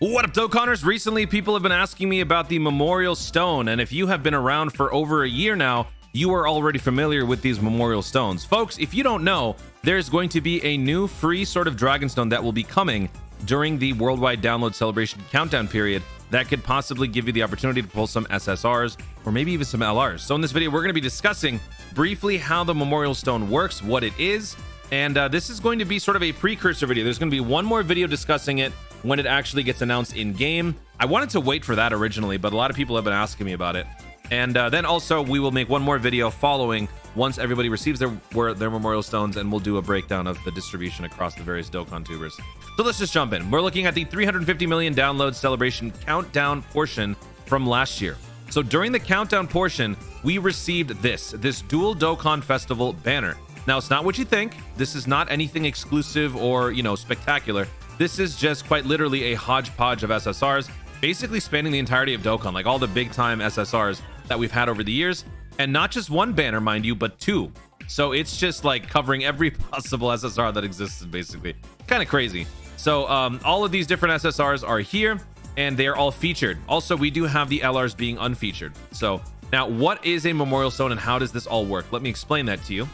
What up, Dokkaners? Recently, people have been asking me about the Memorial Stone, and if you have been around for over a year now, you are already familiar with these Memorial Stones. Folks, if you don't know, there's going to be a new free sort of Dragonstone that will be coming during the worldwide download celebration countdown period that could possibly give you the opportunity to pull some SSRs or maybe even some LRs. So in this video, we're going to be discussing briefly how the Memorial Stone works, what it is, and this is going to be sort of a precursor video. There's going to be one more video discussing it when it actually gets announced in game. I wanted to wait for that originally, but a lot of people have been asking me about it. And then also we will make one more video following once everybody receives their Memorial Stones, and we'll do a breakdown of the distribution across the various Dokkan tubers. So let's just jump in. We're looking at the 350 million download celebration countdown portion from last year. So during the countdown portion, we received this dual Dokkan Festival banner. Now, it's not what you think. This is not anything exclusive or, spectacular. This is just quite literally a hodgepodge of SSRs, basically spanning the entirety of Dokkan, like all the big time SSRs that we've had over the years. And not just one banner, mind you, but two. So it's just like covering every possible SSR that existed, basically. Kind of crazy. So all of these different SSRs are here, and they are all featured. Also, we do have the LRs being unfeatured. So now, what is a Memorial Stone and how does this all work? Let me explain that to you.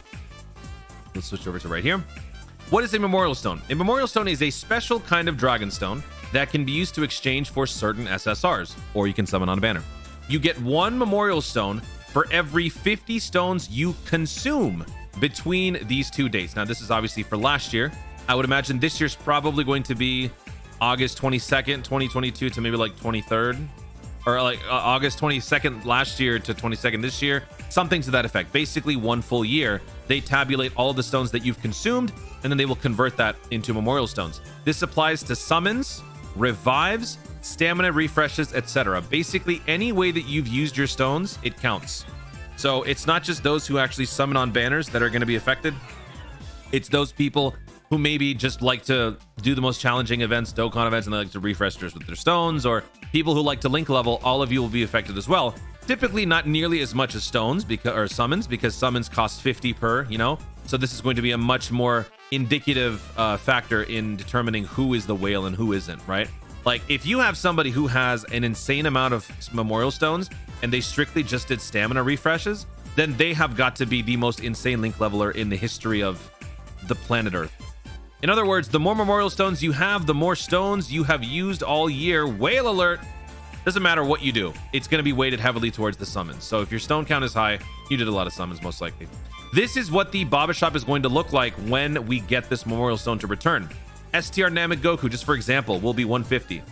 Let's switch over to right here. What is a Memorial Stone? A Memorial Stone is a special kind of Dragon Stone that can be used to exchange for certain SSRs, or you can summon on a banner. You get one Memorial Stone for every 50 stones you consume between these two dates. Now, this is obviously for last year. I would imagine this year's probably going to be August 22nd, 2022 to maybe like 23rd, or like August 22nd last year to 22nd this year, something to that effect. Basically, one full year. They tabulate all of the stones that you've consumed, and then they will convert that into Memorial Stones. This applies to summons, revives, stamina refreshes, etc. Basically, any way that you've used your stones, it counts. So it's not just those who actually summon on banners that are going to be affected. It's those people who maybe just like to do the most challenging events, Dokkan events, and they like to refresh with their stones, or people who like to link level. All of you will be affected as well. Typically not nearly as much as stones or summons, because summons cost 50 per, so this is going to be a much more indicative factor in determining who is the whale and who isn't, right? Like, if you have somebody who has an insane amount of Memorial Stones and they strictly just did stamina refreshes, then they have got to be the most insane link leveler in the history of the planet Earth. In other words, the more Memorial Stones you have, the more stones you have used all year. Whale alert! Doesn't matter what you do, it's going to be weighted heavily towards the summons. So if your stone count is high, you did a lot of summons, most likely. This is what the Baba Shop is going to look like when we get this Memorial Stone to return. STR Namek Goku, just for example, will be 150.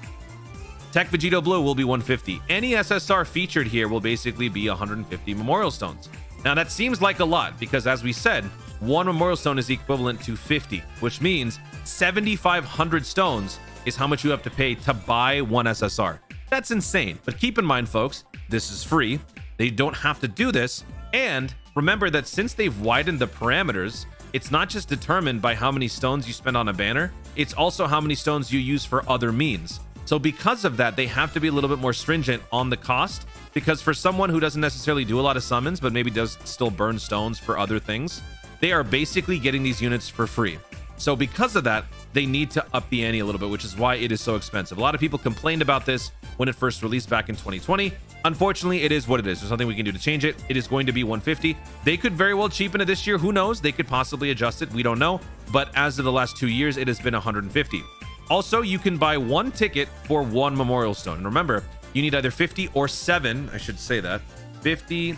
Tech Vegito Blue will be 150. Any SSR featured here will basically be 150 Memorial Stones. Now, that seems like a lot because, as we said, one Memorial Stone is equivalent to 50, which means 7,500 stones is how much you have to pay to buy one SSR. That's insane. But keep in mind, folks, this is free. They don't have to do this. And remember that since they've widened the parameters, it's not just determined by how many stones you spend on a banner, it's also how many stones you use for other means. So because of that, they have to be a little bit more stringent on the cost, because for someone who doesn't necessarily do a lot of summons, but maybe does still burn stones for other things, they are basically getting these units for free. So because of that, they need to up the ante a little bit, which is why it is so expensive. A lot of people complained about this when it first released back in 2020. Unfortunately, it is what it is. There's nothing we can do to change it. It is going to be 150. They could very well cheapen it this year. Who knows? They could possibly adjust it. We don't know. But as of the last 2 years, it has been 150. Also, you can buy one ticket for one Memorial Stone. And remember, you need either 50 or 7. I should say that. 50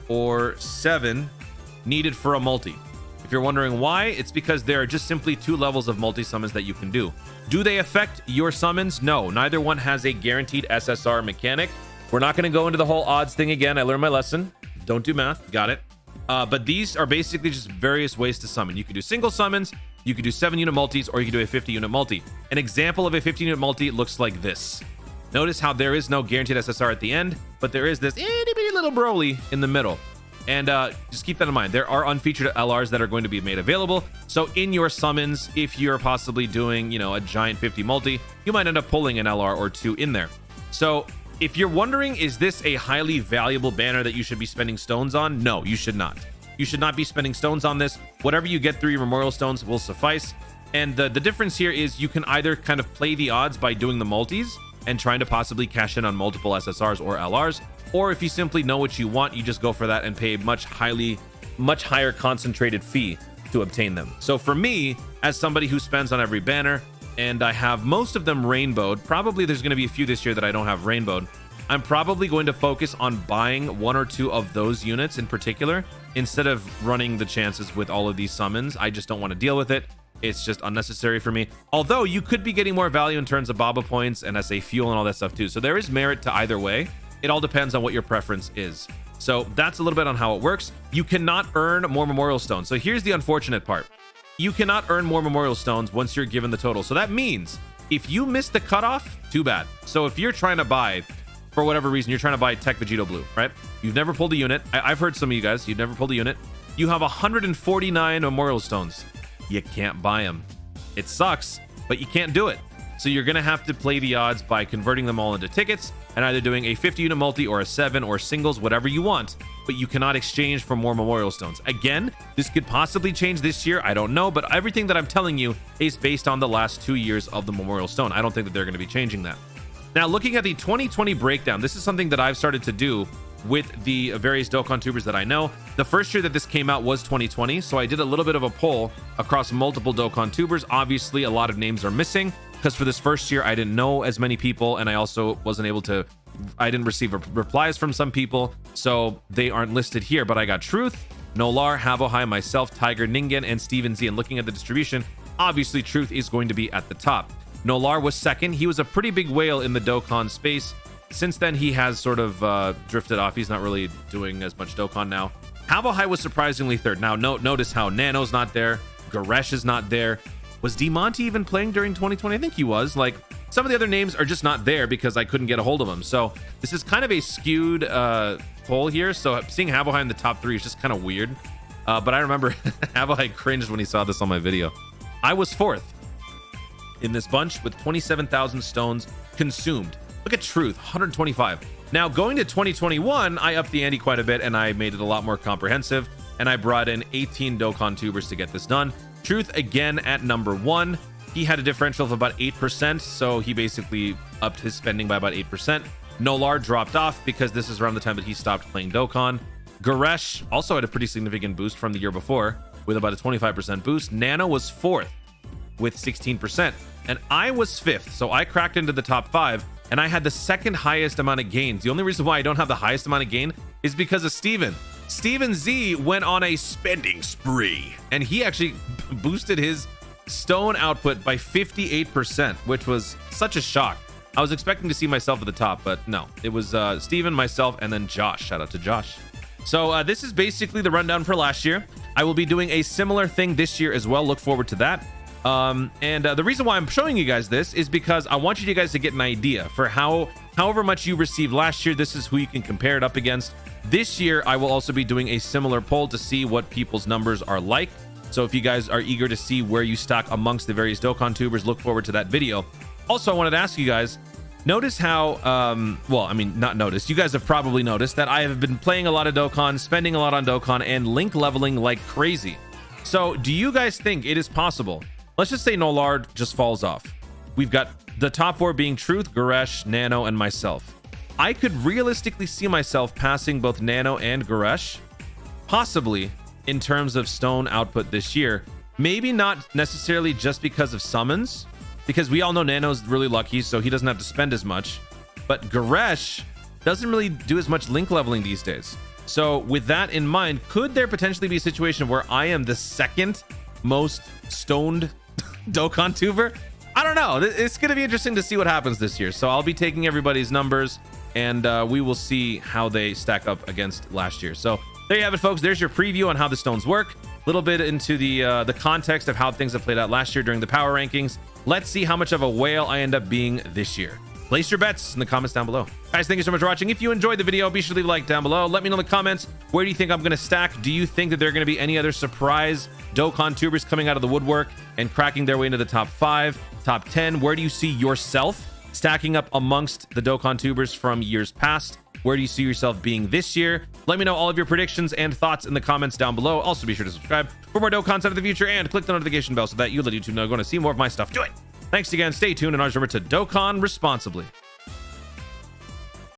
or 7 needed for a multi. If you're wondering why, it's because there are just simply 2 levels of multi-summons that you can do. Do they affect your summons? No, neither one has a guaranteed SSR mechanic. We're not going to go into the whole odds thing again. I learned my lesson. Don't do math. Got it. But these are basically just various ways to summon. You can do single summons, you can do 7-unit multis, or you can do a 50-unit multi. An example of a 15-unit multi looks like this. Notice how there is no guaranteed SSR at the end, but there is this itty-bitty little Broly in the middle. And just keep that in mind. There are unfeatured LRs that are going to be made available. So in your summons, if you're possibly doing, a giant 50 multi, you might end up pulling an LR or 2 in there. So if you're wondering, is this a highly valuable banner that you should be spending stones on? No, you should not. You should not be spending stones on this. Whatever you get through your Memorial Stones will suffice. And the difference here is you can either kind of play the odds by doing the multis and trying to possibly cash in on multiple SSRs or LRs, or if you simply know what you want, you just go for that and pay a much higher concentrated fee to obtain them. So for me, as somebody who spends on every banner, and I have most of them rainbowed, probably there's going to be a few this year that I don't have rainbowed, I'm probably going to focus on buying 1 or 2 of those units in particular instead of running the chances with all of these summons. I just don't want to deal with it. It's just unnecessary for me. Although you could be getting more value in terms of Baba points and SA fuel and all that stuff too. So there is merit to either way. It all depends on what your preference is. So that's a little bit on how it works. You cannot earn more memorial stones. So here's the unfortunate part. You cannot earn more memorial stones once you're given the total. So that means if you miss the cutoff, too bad. So if you're trying to buy, for whatever reason, you're trying to buy Tech Vegito Blue, right? You've never pulled a unit. I've heard some of you guys, you've never pulled a unit. You have 149 memorial stones. You can't buy them. It sucks, but you can't do it. So you're going to have to play the odds by converting them all into tickets and either doing a 50 unit multi or a 7 or singles, whatever you want, but you cannot exchange for more memorial stones. Again, this could possibly change this year. I don't know, but everything that I'm telling you is based on the last 2 years of the memorial stone. I don't think that they're going to be changing that. Now, looking at the 2020 breakdown, this is something that I've started to do with the various Dokkan tubers that I know. The first year that this came out was 2020, so I did a little bit of a poll across multiple Dokkan tubers. Obviously, a lot of names are missing because for this first year, I didn't know as many people, and I also wasn't able to, I didn't receive replies from some people, so they aren't listed here, but I got Truth, Nolar, Havohai, myself, Tiger, Ningen, and Steven Z. And looking at the distribution, obviously Truth is going to be at the top. Nolar was second. He was a pretty big whale in the Dokkan space. Since then, he has sort of drifted off. He's not really doing as much Dokkan now. Havohai was surprisingly third. Now, notice how Nano's not there. Garesh is not there. Was DeMonte even playing during 2020? I think he was. Like, some of the other names are just not there because I couldn't get a hold of them. So this is kind of a skewed poll here. So seeing Havohai in the top 3 is just kind of weird. But I remember Havohai cringed when he saw this on my video. I was 4th in this bunch with 27,000 stones consumed. Look at Truth, 125. Now, going to 2021, I upped the ante quite a bit and I made it a lot more comprehensive. And I brought in 18 Dokkan tubers to get this done. Truth, again, at number 1. He had a differential of about 8%, so he basically upped his spending by about 8%. Nolar dropped off because this is around the time that he stopped playing Dokkan. Garesh also had a pretty significant boost from the year before with about a 25% boost. Nano was 4th with 16%. And I was 5th, so I cracked into the top 5. And I had the second highest amount of gains. The only reason why I don't have the highest amount of gain is because of Steven. Steven Z went on a spending spree, and he actually boosted his stone output by 58%, which was such a shock. I was expecting to see myself at the top, but no. It was Steven, myself, and then Josh. Shout out to Josh. So this is basically the rundown for last year. I will be doing a similar thing this year as well. Look forward to that. The reason why I'm showing you guys this is because I want you guys to get an idea for however much you received last year. This is who you can compare it up against. This year, I will also be doing a similar poll to see what people's numbers are like. So if you guys are eager to see where you stack amongst the various Dokkan tubers, look forward to that video. Also, I wanted to ask you guys, notice how, well, I mean, not notice. You guys have probably noticed that I have been playing a lot of Dokkan, spending a lot on Dokkan, and link leveling like crazy. So do you guys think it is possible? Let's just say Nolar just falls off. We've got the top 4 being Truth, Garesh, Nano, and myself. I could realistically see myself passing both Nano and Garesh, possibly in terms of stone output this year. Maybe not necessarily just because of summons, because we all know Nano's really lucky, so he doesn't have to spend as much. But Garesh doesn't really do as much link leveling these days. So with that in mind, could there potentially be a situation where I am the second most stoned Dokkan tuber? I don't know. It's going to be interesting to see what happens this year. So I'll be taking everybody's numbers and we will see how they stack up against last year. So there you have it, folks. There's your preview on how the stones work. A little bit into the context of how things have played out last year during the power rankings. Let's see how much of a whale I end up being this year. Place your bets in the comments down below. Guys, thank you so much for watching. If you enjoyed the video, be sure to leave a like down below. Let me know in the comments, where do you think I'm going to stack? Do you think that there are going to be any other surprise Dokkan tubers coming out of the woodwork and cracking their way into the top 5, top 10? Where do you see yourself stacking up amongst the Dokkan tubers from years past? Where do you see yourself being this year? Let me know all of your predictions and thoughts in the comments down below. Also, be sure to subscribe for more dope content in the future and click the notification bell so that you let YouTube know you're going to see more of my stuff. Do it! Thanks again. Stay tuned and always remember to Dokkan responsibly.